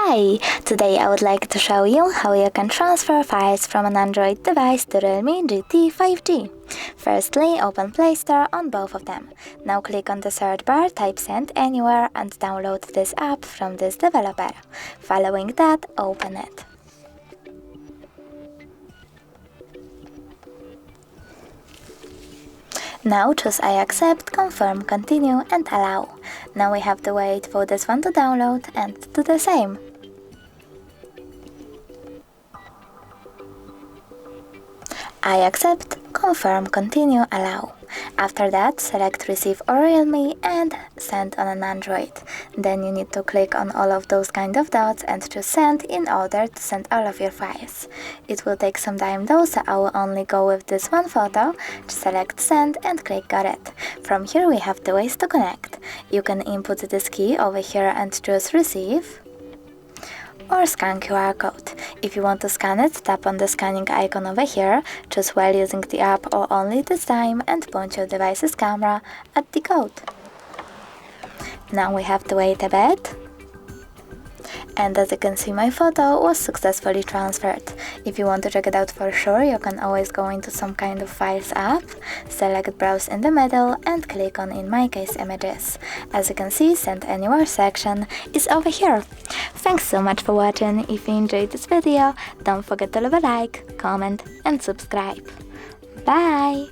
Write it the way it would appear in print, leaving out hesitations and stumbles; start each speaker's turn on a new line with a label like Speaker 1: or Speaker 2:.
Speaker 1: Hi! Today I would like to show you how you can transfer files from an Android device to REALME GT 5G. Firstly, open Play Store on both of them. Now click on the search bar, type Send Anywhere and download this app from this developer. Following that, open it. Now choose I accept, confirm, continue and allow. Now we have to wait for this one to download and do the same. I accept, confirm, continue, allow. After that, select Receive or Realme and Send on an Android. Then you need to click on all of those kind of dots and choose Send in order to send all of your files. It will take some time though, so I will only go with this one photo. Select Send and click Got it. From here we have two ways to connect. You can input this key over here and choose Receive, or scan QR code. If you want to scan it, tap on the scanning icon over here, choose while using the app or only this time and point your device's camera at the code. Now we have to wait a bit. And as you can see, my photo was successfully transferred. If you want to check it out for sure, you can always go into some kind of files app, select Browse in the middle and click on, in my case, Images. As you can see, Send Anywhere section is over here. Thanks so much for watching. If you enjoyed this video, don't forget to leave a like, comment and subscribe. Bye!